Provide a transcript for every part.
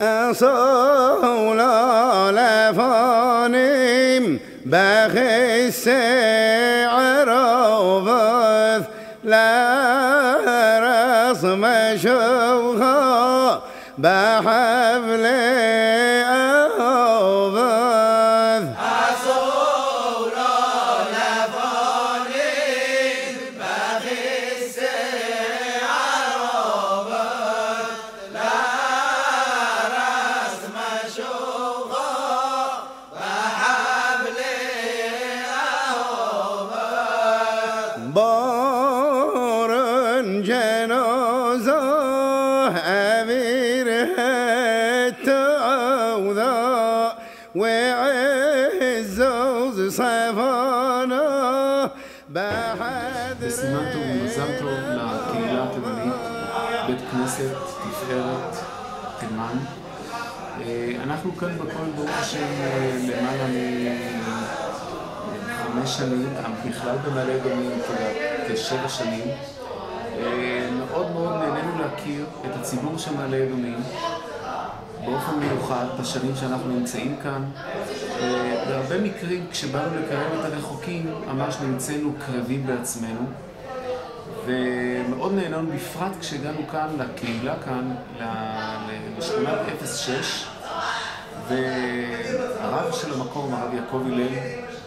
أصول لفانيم بخي السعر وبث لا رسم شوخا بحبل أوبث أصول لفانيم بخي السعر وبث لا رسم شوخا بحبل أوبث بارن جنازة أميرها التعوذة وعزوز صفانا بحذر וסימן טוב ומזל טוב לקהילה התימנית, בית כנסת תפארת תימן. אנחנו כאן בכל ברוך השם למעלה מ5 שנים, בכלל במעלה אדומים כ7 שנים. מאוד מאוד נהנינו להכיר את הציבור של מעלה אדומים באופן מיוחד בשנים שאנחנו נמצאים כאן. בהרבה מקרים כשבאנו לקרב את הרחוקים ממש נמצאנו קרבים בעצמנו, ומאוד נהנינו בפרט כשהגענו כאן לקהילה כאן לשכונת 06, והרב של המקום, הרב יעקב הלל,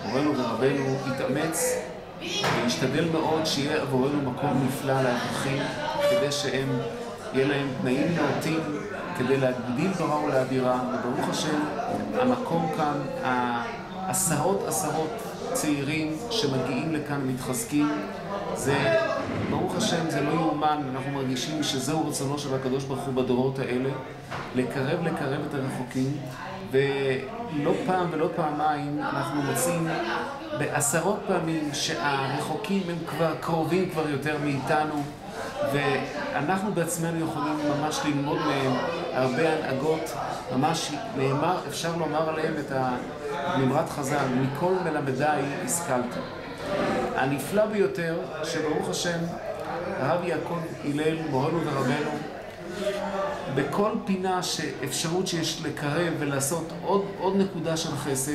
מורנו ורבנו, התאמץ והשתדל מאוד שיהיה עבורנו מקום נפלא לאברכים, כדי שהם יהיה להם תנאים נאותים כדי להגדיל תורה ולהאדירה. וברוך השם, המקום כאן, עשרות צעירים שמגיעים לכאן מתחזקים. זה, ברוך השם, זה לא יאומן. אנחנו מרגישים שזהו רצונו של הקדוש ברוך הוא בדורות האלה, לקרב את הרחוקים. ולא פעם ולא פעמיים אנחנו מוצאים בעשרות פעמים שהרחוקים הם כבר קרובים כבר יותר מאיתנו, ואנחנו בעצמנו יכולים ממש ללמוד מהם הרבה הנהגות. ממש נאמר, אפשר לומר עליהם את הנמרת חז"ל, מכל מלמדיי השכלתי. הנפלא ביותר שברוך השם הרב יעקב הלל, מורנו ורבנו, בכל פינה שאפשרות שיש לקרב ולעשות עוד נקודה של חסד.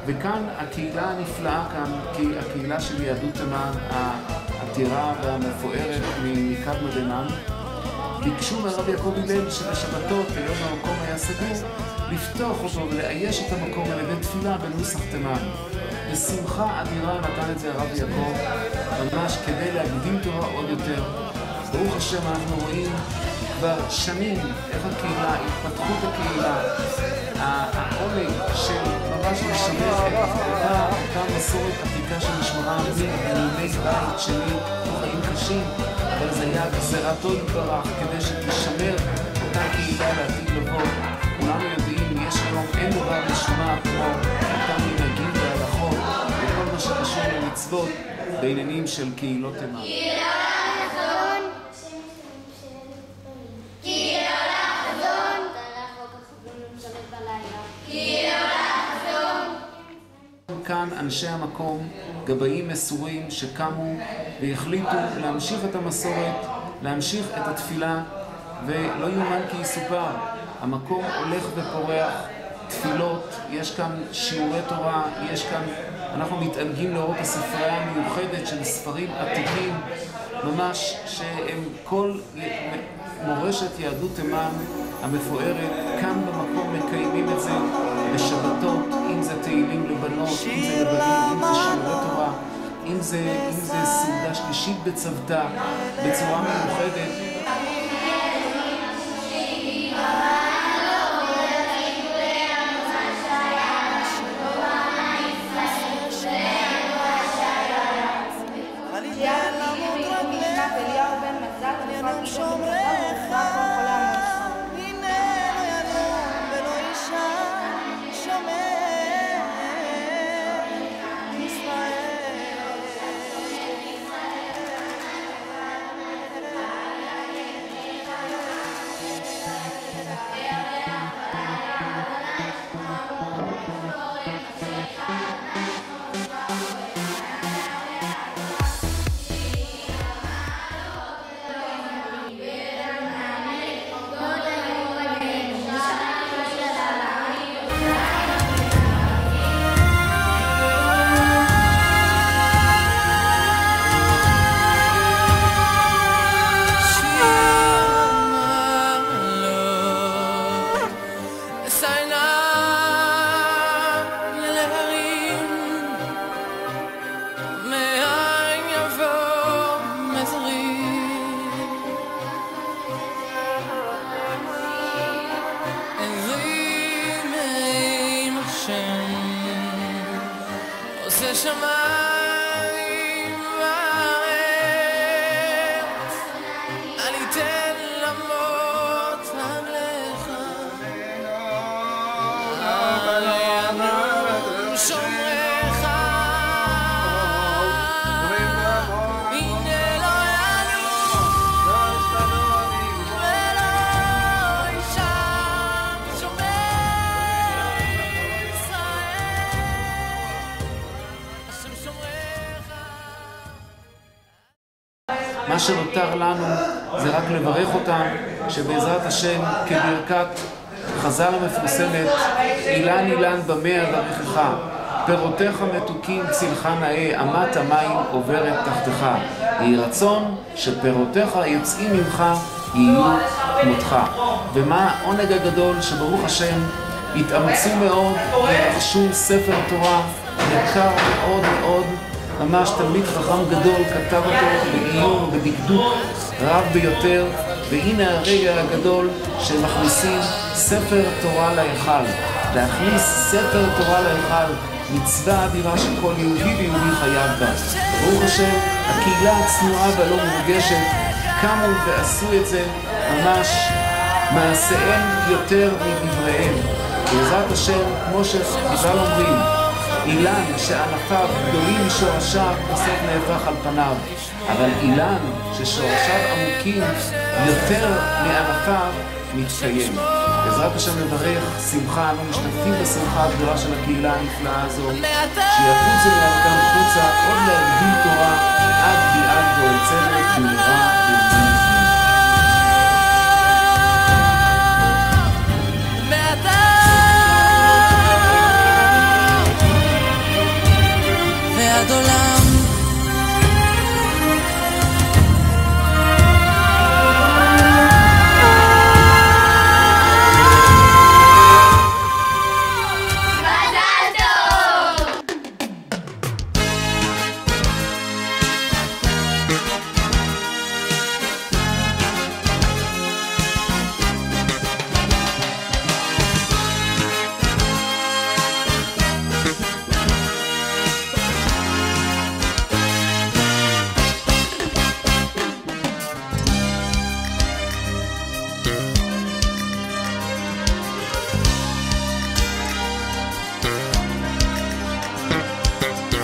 וכאן הקהילה הנפלאה כאן, כי הקהילה של יהדות תימן העתירה והמפוארת מקדמה דנן, ביקשו מהרב יעקב הלל שבשבתות, היות המקום היה סגור, לפתוח אותו ולאייש את המקום על ידי תפילה בנוסח תימן. בשמחה אדירה נתן את זה הרב יעקב, ממש כדי להקדים תורה עוד יותר. ברוך השם, אנחנו רואים כבר שנים איך הקהילה, התפתחות הקהילה, העומק של ממש לשמר את אותה מסורת עתיקה של משמרה מימי בית שלי, חיים קשים, אבל זה היה גזירתו יתברך כדי שתשמר אותה קהילה לעתיד לבוא. כולנו יודעים, יש היום אין דבר משומע כמו אותם מנהגים והלכות וכל מה שקשור למצוות בעניינים של קהילות תימן. כאן אנשי המקום, גבאים מסורים שקמו והחליטו להמשיך את המסורת, להמשיך את התפילה, ולא יאומן כי יסופר. המקום הולך ופורח, תפילות, יש כאן שיעורי תורה, יש כאן, אנחנו מתענגים לראות הספרייה המיוחדת של ספרים עתיקים, ממש שהם כל מורשת יהדות תימן המפוארת, כאן במקום מקיימים את זה בשבתות, אם זה תהילים לבנות, אם זה לבנים, אם זה שיעורי תורה, אם זה סעודה שלישית בצוותא, בצורה מיוחדת. ששמיים וארץ, אני אתן למות רגליך, שומרך, הנה לא ינום ולא יישן, שומר ישראל, השם שומרך. מה שנותר לנו זה רק לברך אותם, שבעזרת השם כברכת חז"ל המפורסמת, אילן אילן במה אברכך, פירותיך מתוקים צילך נאה, אמת המים עוברת תחתך. יהי רצון שפירותיך יוצאים ממך יהיו כמותך. ומה העונג הגדול שברוך השם התאמצו מאוד ורכשו ספר תורה יקר מאוד מאוד, ממש תלמיד חכם גדול כתב אותו בעיון ובדקדוק רב ביותר. והנה הרגע הגדול שמכניסים ספר תורה להיכל. להכניס ספר תורה להיכל, מצווה אדירה שכל יהודי ויהודי חייב בה. ברוך השם, הקהילה הצנועה והלא מורגשת קמו ועשו את זה, ממש מעשיהם יותר מדבריהם. בעזרת השם, כמו שחז"ל אומרים, אילן שענפיו גדולים משורשיו בסוף נהפך על פניו, אבל אילן ששורשיו עמוקים יותר מענפיו מתקיים. בעזרת השם נברך שמחה, אנו משתתפים בשמחה הגדולה של הקהילה הנפלאה הזו, שיפוצו לדרכם חוצה עוד להגדיל תורה עד ביאת גואל צדק במהרה בימינו. ועד עולם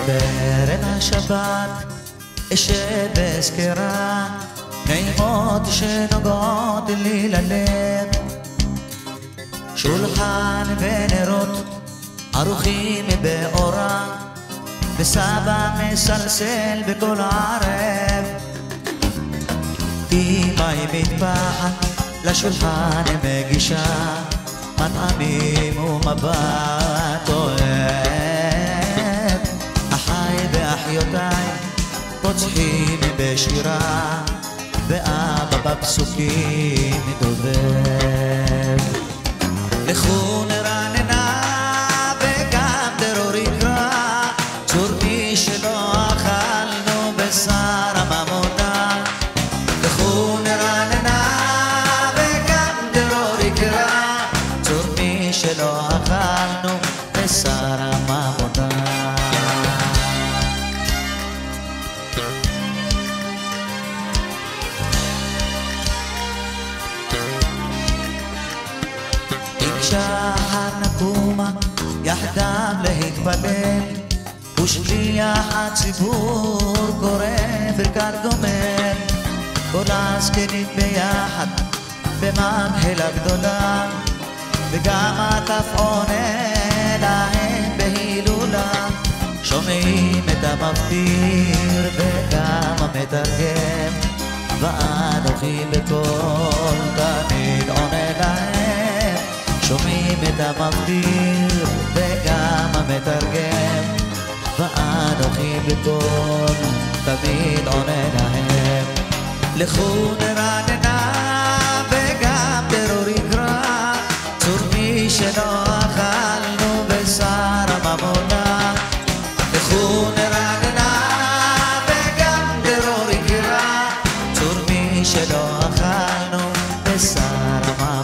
בערב השבת אשב ואזכרה נעימות שנוגעות לי ללב, שולחן ונרות ערוכים באורה, וסבא מסלסל בכל ערב. אמא היא מטפחת לשולחן מגישה מטעמים ומבט אוהב. אחיותיי פוצחים בשירה, ואבא בפסוקים דובב. לכו נרננה וגם טרור יקרא, צור מי שלא אכלנו בשר הממונה. לכו נרננה וגם טרור יקרא, צור מי שלא אכלנו בשר הממונה. שחר נקומה יחדיו להתפלל, ושליח הציבור קורא ברכת גומל. כל הזקנים ביחד במקהלה גדולה, וגם הטף עונה להם בהילולה. שומעים את המבטיר וגם המתרגם, ואנוכי בקול תמיד עונה להם. שומעים את המבטיר וגם המתרגם, ואנוכי בקול תמיד עונה להם. לכו נרננה וגם טרור יקרא, צור מי שלא אכלנו בשר הממונה. לכו נרננה וגם טרור יקרא, צור מי שלא אכלנו בשר הממונה.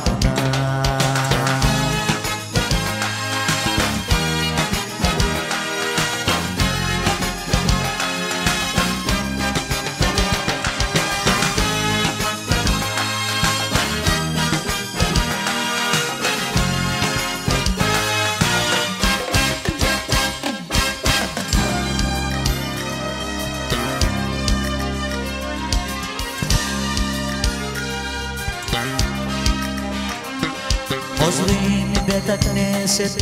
חוזרים מבית הכנסת,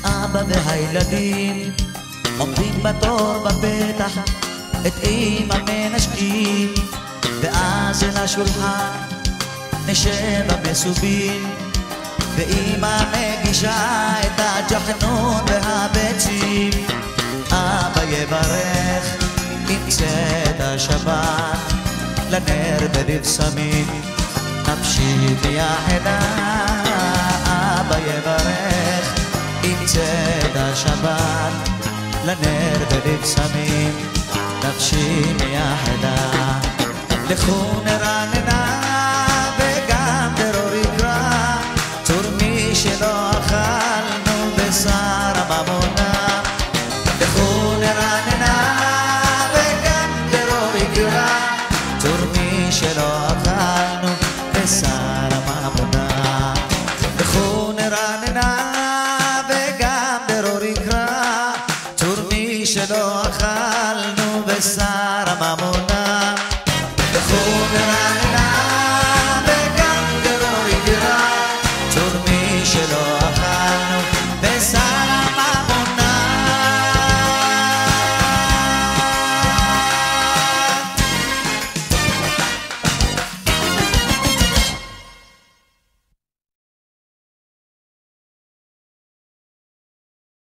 אבא והילדים עומדים בתור בפתח, את אמא מנשקים, ואז אל השולחן נשב המסובים, ואמא מגישה את הג'חנון והביצים. אבא יברך עם צאת השבת, לנר בנבשמים נפשי ויחדה. אבא יברך עם צאת השבת, לנר בנבשמים נפשי ויחדה. לכו נרננה וגם דרור יקרא, צור מי שלא אכלנו בשר הממונה. לכו נרננה וגם דרור יקרא, צור מי שלא אכלנו בשר הממונה. לכו נרננה וגם דרור יקרא, צור מי שלא אכלנו בשר הממונה.